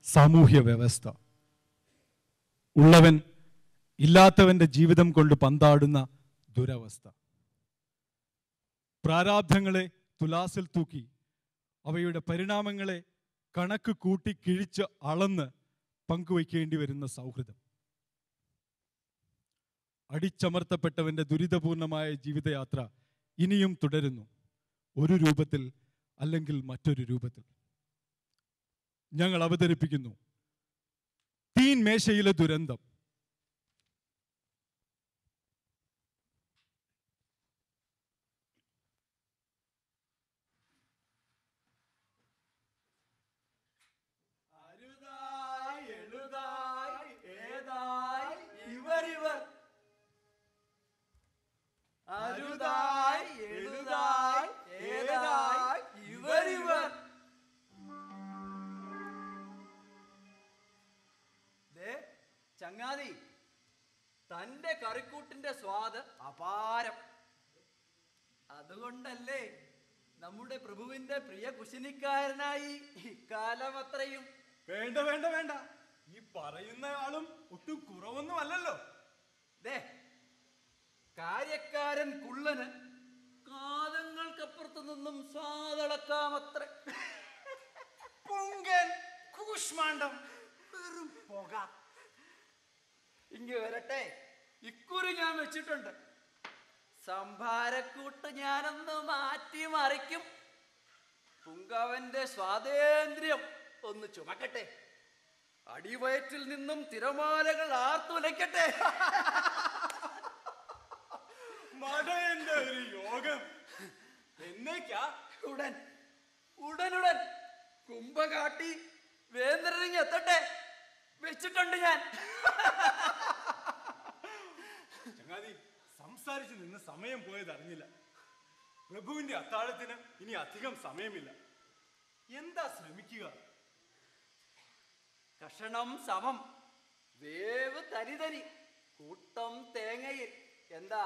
സാമൂഹ്യ വ്യവസ്ഥ, ഉള്ളവൻ ഇല്ലാത്തവന്റെ ജീവിതം കൊണ്ട് പന്താടുന്ന ദുരവസ്ഥ, പ്രാരാബ്ധങ്ങളെ തുലാസിൽ തൂക്കി അവയുടെ പരിണാമങ്ങളെ കണക്ക് കൂട്ടി കിഴിച്ച് അളന്ന് പങ്കുവയ്ക്കേണ്ടി വരുന്ന സൗഹൃദം, അടിച്ചമർത്തപ്പെട്ടവന്റെ ദുരിതപൂർണമായ ജീവിതയാത്ര ഇനിയും തുടരുന്നു, ഒരു രൂപത്തിൽ അല്ലെങ്കിൽ മറ്റൊരു രൂപത്തിൽ. ഞങ്ങൾ അവതരിപ്പിക്കുന്നു തീൻ മേശയിലെ ദുരന്തം. ചങ്ങാതി, തന്റെ കറിക്കൂട്ടിന്റെ സ്വാദ് അപാരം. അതുകൊണ്ടല്ലേ നമ്മുടെ പ്രഭുവിന്റെ പ്രിയ കുശിനിക്കാരനായി ഇക്കാലം അത്രയും. വേണ്ട വേണ്ട വേണ്ട, ഈ പറയുന്ന ആളും ഒട്ടും കുറവൊന്നും അല്ലല്ലോ. കാര്യക്കാരൻ കുള്ളന് കാലങ്ങൾക്കപ്പുറത്ത് നിന്നും സ്വാദളക്കാമത്ര. പൊങ്കൻ കൂഷ്മാണ്ഡം, വെറും പുക. ഇങ്ങ് വരട്ടെ, ഇക്കുറി ഞാൻ വെച്ചിട്ടുണ്ട്. സംഭാരക്കൂട്ട് ഞാനൊന്ന് മാറ്റി മറിക്കും. പുങ്കവന്റെ സ്വാതന്ത്ര്യം ഒന്ന് ചുമക്കട്ടെ, അടിവയറ്റിൽ നിന്നും തിരമാലകൾ ആർത്തുലയ്ക്കട്ടെ. മടയന്റെ ഒരു യോഗം എന്നേക്കാ? ഉടൻ ഉടനുടൻ കുംഭ കാട്ടി വേന്ദ്രനിങ് എത്തട്ടെ. വെച്ചിട്ടുണ്ട് ഞാൻ. ചങ്ങാതി, സംസാരിച്ച് നിന്ന് സമയം പോയത് അറിഞ്ഞില്ല. പ്രഭുവിന്റെ അത്താഴത്തിന് ഇനി അധികം സമയമില്ല. എന്താ ശ്രമിക്കുക? കഷണം സമം, വേവ് തരിതരി, കൂട്ടം തേങ്ങയിൽ. എന്താ,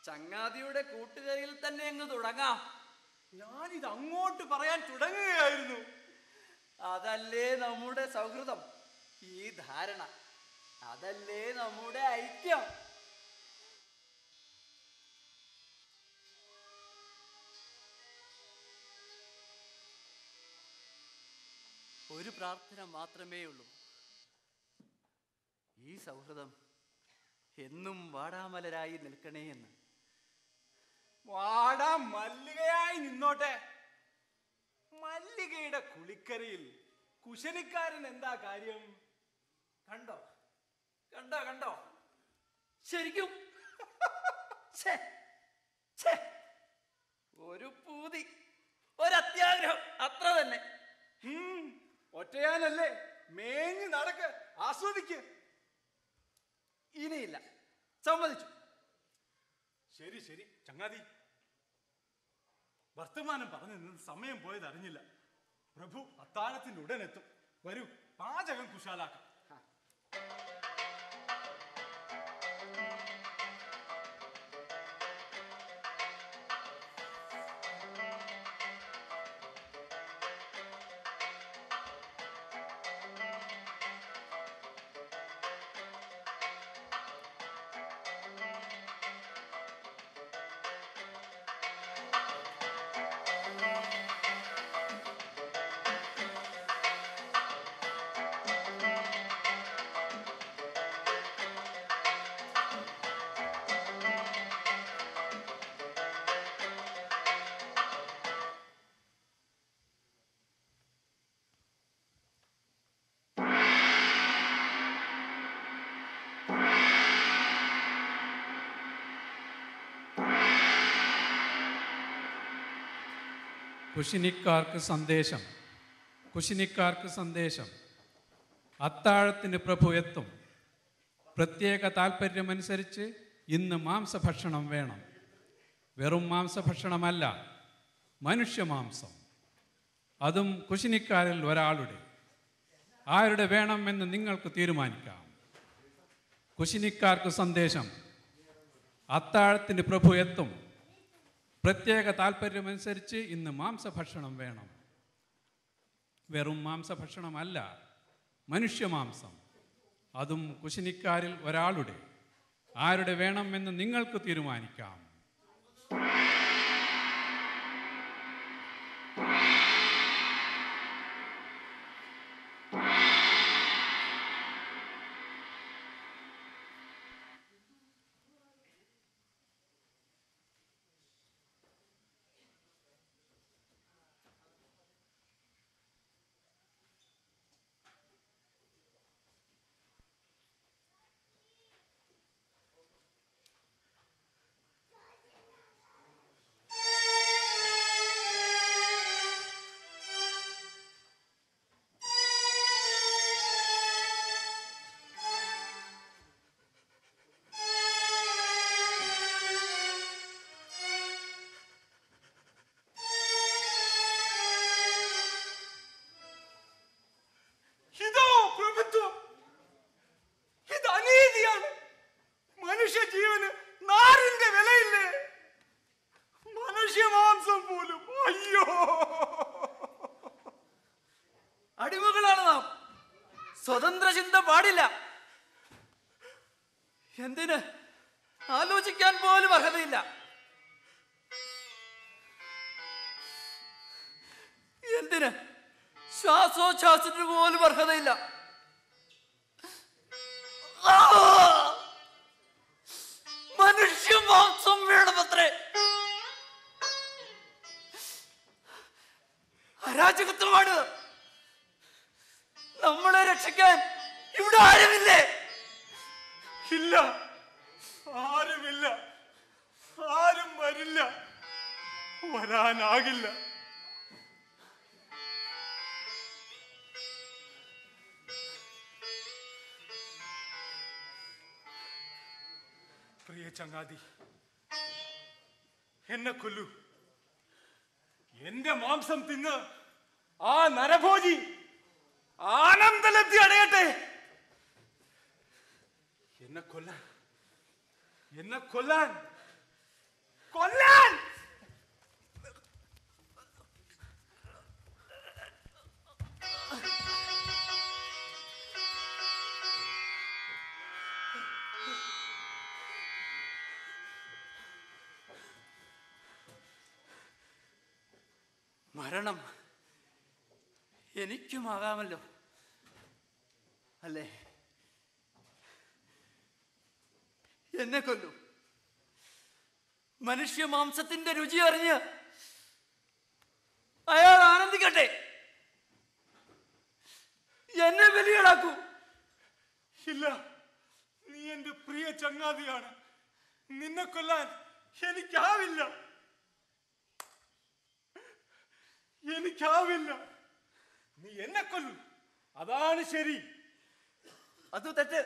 ചങ്ങാതിയുടെ കൂട്ടുകറിയിൽ തന്നെ അങ്ങ് തുടങ്ങാം. ഞാനിത് അങ്ങോട്ട് പറയാൻ തുടങ്ങുകയായിരുന്നു. അതല്ലേ നമ്മുടെ സൗഹൃദം, ഈ ധാരണ, അതല്ലേ നമ്മുടെ ഐക്യം. ഒരു പ്രാർത്ഥന മാത്രമേ ഉള്ളൂ, ഈ സൗഹൃദം എന്നും വാടാമലരായി നിൽക്കണേ എന്ന്. വാടാ മല്ലികയായി നിന്നോട്ടെ. മല്ലികയുടെ കുളിക്കരയിൽ കുശനിക്കാരൻ എന്താ കാര്യം? കണ്ടോ കണ്ടോ കണ്ടോ, ശരിക്കും ഒരു പൂതി, ഒരത്യാഗ്രഹം, അത്ര തന്നെ. ഒറ്റയാനല്ലേ, മേഞ്ഞ് നടക്ക്, ആസ്വദിക്ക്. ഇനിയില്ല, സമ്മതിച്ചു. ശരി ശരി ചങ്ങാതി, വർത്തമാനം പറഞ്ഞു നിന്ന് സമയം പോയത് അറിഞ്ഞില്ല. പ്രഭു അത്താഴത്തിന് ഉടനെത്തും. വരൂ, പാചകം കുശാലാക്കാം. കുശിനിക്കാർക്ക് സന്ദേശം, കുശിനിക്കാർക്ക് സന്ദേശം. അത്താഴത്തിന് പ്രഭു എത്തും. പ്രത്യേക താൽപ്പര്യമനുസരിച്ച് ഇന്ന് മാംസഭക്ഷണം വേണം. വെറും മാംസഭക്ഷണമല്ല, മനുഷ്യമാംസം. അതും കുശിനിക്കാരിൽ ഒരാളുടെ. ആരുടെ വേണമെന്ന് നിങ്ങൾക്ക് തീരുമാനിക്കാം. കുശിനിക്കാർക്ക് സന്ദേശം. അത്താഴത്തിന് പ്രഭു എത്തും. പ്രത്യേക താൽപ്പര്യമനുസരിച്ച് ഇന്ന് മാംസഭക്ഷണം വേണം. വെറും മാംസഭക്ഷണമല്ല, മനുഷ്യമാംസം, അതും കുശിനിക്കാരിൽ ഒരാളുടെ. ആരുടെ വേണമെന്ന് നിങ്ങൾക്ക് തീരുമാനിക്കാം. അടിമകളാണ് നാം. സ്വതന്ത്ര ചിന്ത പാടില്ല. എന്തിന് ആലോചിക്കാൻ പോലും അർഹതയില്ല. എന്തിന് ശ്വാസോച്ഛ്വാസത്തിന് പോലും അർഹതയില്ല. മനുഷ്യ മാംസം വേണമത്രേ. അരാജകത്വമാണ്. നമ്മളെ രക്ഷിക്കാൻ ഇവിടെ ആരുമില്ലേ? ഇല്ല, ആരുമില്ല. ആരും വരില്ല, വരാനാകില്ല. പ്രിയ ചങ്ങാതി, എന്നെ കൊല്ലൂ. എന്റെ മാംസം തിന്ന് ആ നരഭോജി ആനന്ദലബ്ധി അടയട്ടെ. എന്നെ കൊല്ലാൻ, എന്നെ കൊല്ലാൻ, കൊല്ലാൻ! മരണം എനിക്കുമാകാമല്ലോ, അല്ലേ? എന്നെ കൊല്ലൂ. മനുഷ്യ മാംസത്തിന്റെ രുചി അറിഞ്ഞ് അയാൾ ആനന്ദിക്കട്ടെ. എന്നെ ബലിയാടാക്കൂ. ഇല്ല, നീ എന്റെ പ്രിയ ചങ്ങാതിയാണ്. നിന്നെ കൊല്ലാൻ എനിക്കാവില്ല, എനിക്കാവില്ല. നീ എന്നെ കൊല്ലൂ, അതാണ് ശരി. അത് തെറ്റ്.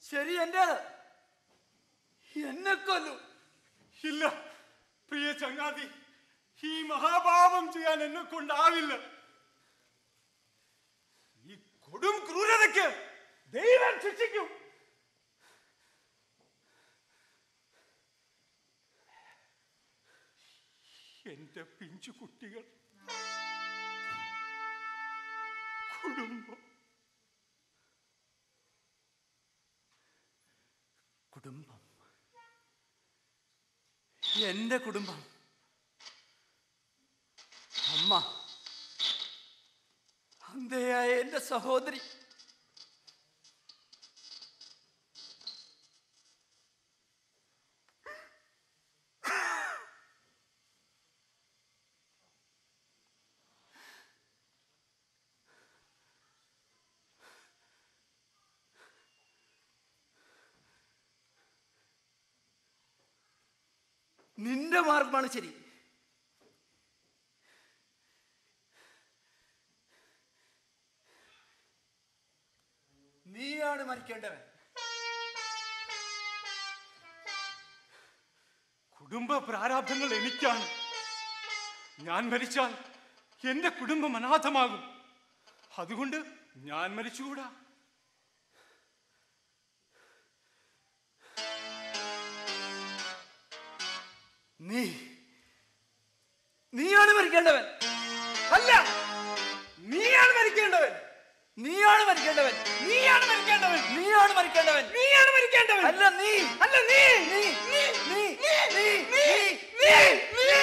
ശരി എന്റേത്. എന്നെ കൊല്ലൂ. ഇല്ല പ്രിയ ചങ്ങാതി, ഈ മഹാപാപം ചെയ്യാൻ എന്നെ കൊണ്ടാവില്ല. ഈ കൊടും ക്രൂരതയ്ക്ക് ദൈവം ശിക്ഷിക്കും. എന്റെ പിഞ്ചു കുട്ടികൾ, കുടുംബം, കുടുംബം, എന്റെ കുടുംബം, അമ്മ, അന്ധയായ എന്റെ സഹോദരി, നിന്റെ മാർഗമാണ് ശരി. നീയാണ് മരിക്കേണ്ടവൻ. കുടുംബ പ്രാരാബ്ധങ്ങൾ എനിക്കാണ്. ഞാൻ മരിച്ചാൽ എന്റെ കുടുംബം അനാഥമാകും. അതുകൊണ്ട് ഞാൻ മരിച്ചുകൂടാ. നീയാണ് മരിക്കേണ്ടവൻ. അല്ല, നീയാണ് മരിക്കേണ്ടവൻ. നീയാണ് മരിക്കേണ്ടവൻ. നീയാണ് മരിക്കേണ്ടവൻ. നീയാണ് മരിക്കേണ്ടവൻ. നീയാണ് മരിക്കേണ്ടവൻ. അല്ല നീ. അല്ല നീ. നീ നീ നീ നീ നീ നീ നീ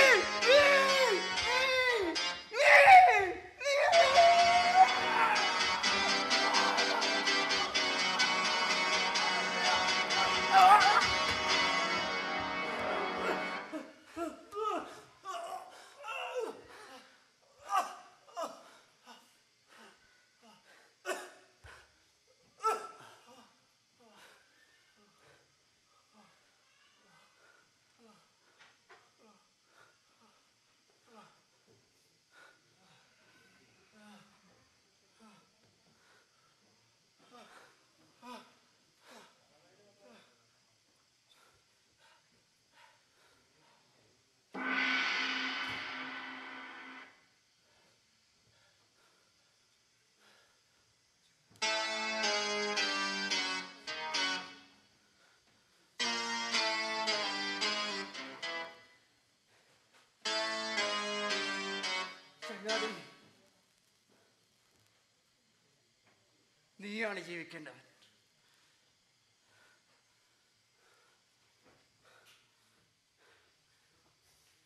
നീയാണ് ജീവിക്കേണ്ടവൻ.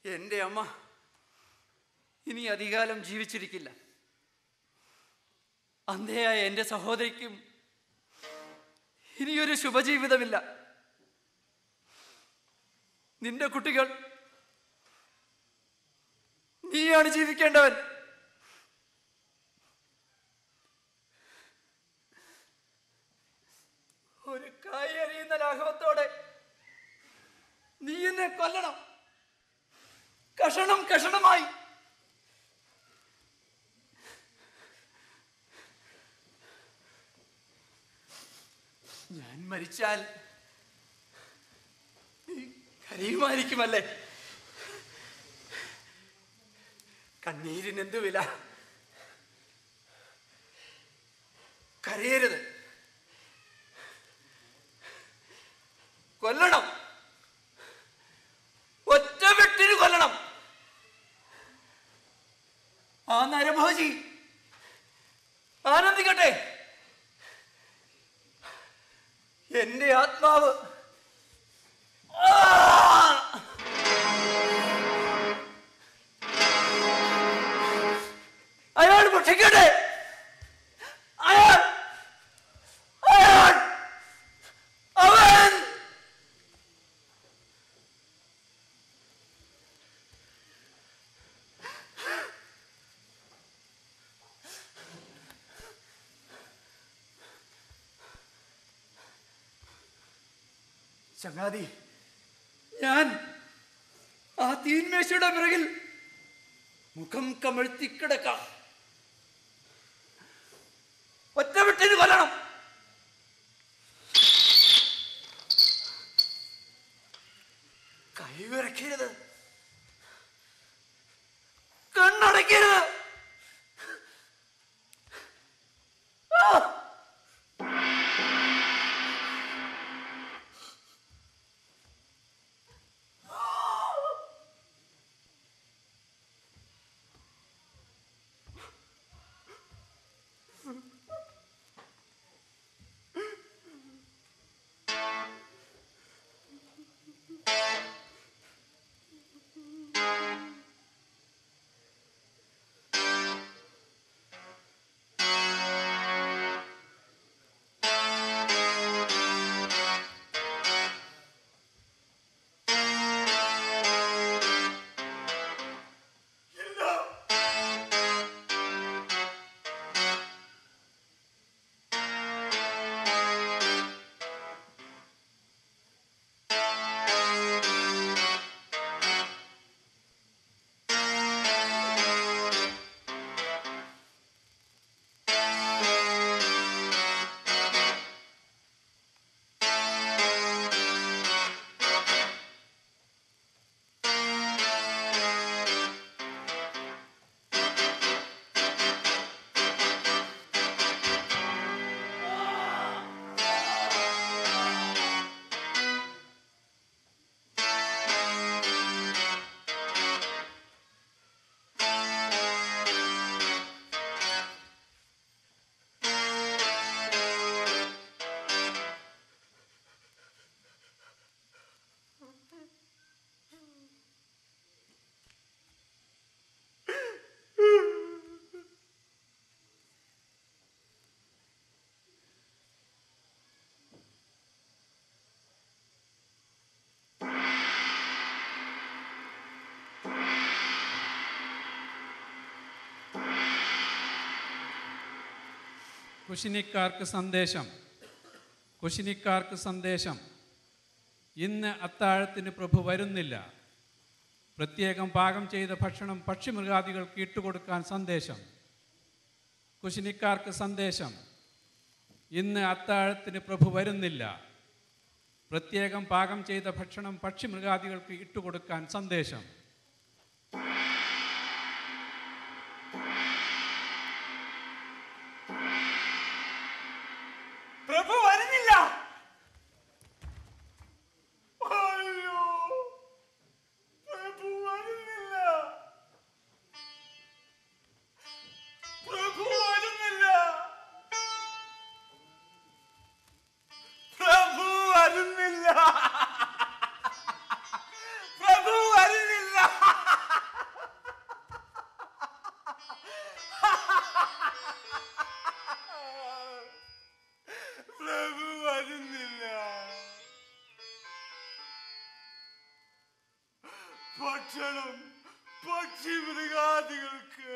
എൻ്റെ അമ്മ ഇനി അധികാലം ജീവിച്ചിരിക്കില്ല. അന്ധയായ എൻ്റെ സഹോദരിക്കും ഇനിയൊരു ശുഭജീവിതമില്ല. നിന്റെ കുട്ടികൾ, നീയാണ് ജീവിക്കേണ്ടവൻ. ഒരു കായ് എറിയുന്ന ലാഘവത്തോടെ നീ എന്നെ കൊല്ലണം, കഷണം കഷണമായി. ഞാൻ മരിച്ചാൽ നീ കരയുമായിരിക്കുമല്ലേ? കണ്ണീരിനെന്തു വില? കരയരുത്. കൊല്ലണം, ഒറ്റ വെട്ടിന് കൊല്ലണം. ആ നരഭോജി ആനന്ദിക്കട്ടെ. എന്റെ ആത്മാവ് അയാൾ ഭക്ഷിക്കട്ടെ. അയാൾ അയാൾ അവൻ ചങ്ങാതി, ഞാൻ ആ തീന്മേശയുടെ പിറകിൽ മുഖം കമഴ്ത്തിക്കിടക്കാം. ഒറ്റവിട്ടിന് കൊല്ലണം. കൈവിറക്കരുത്, കണ്ണടയ്ക്കരുത്. കുശിനിക്കാർക്ക് സന്ദേശം. ഇന്ന് അത്താഴത്തിന് പ്രഭു വരുന്നില്ല. പ്രത്യേകം പാകം ചെയ്ത ഭക്ഷണം പക്ഷിമൃഗാദികൾക്ക് ഇട്ടുകൊടുക്കാൻ സന്ദേശം. കുശിനിക്കാർക്ക് സന്ദേശം. ഇന്ന് അത്താഴത്തിന് പ്രഭു വരുന്നില്ല. പ്രത്യേകം പാകം ചെയ്ത ഭക്ഷണം പക്ഷിമൃഗാദികൾക്ക് ഇട്ടുകൊടുക്കാൻ സന്ദേശം. പ്രഭു വരുന്നില്ല. അയ്യോ, പ്രഭു വരുന്നില്ല. പ്രഭു വരുന്നില്ല. പ്രഭു വരുന്നില്ല. പ്രഭു വരുന്നില്ല. പ്രഭു വരുന്നില്ല. ഭക്ഷണം പക്ഷിമൃഗാദികൾക്ക്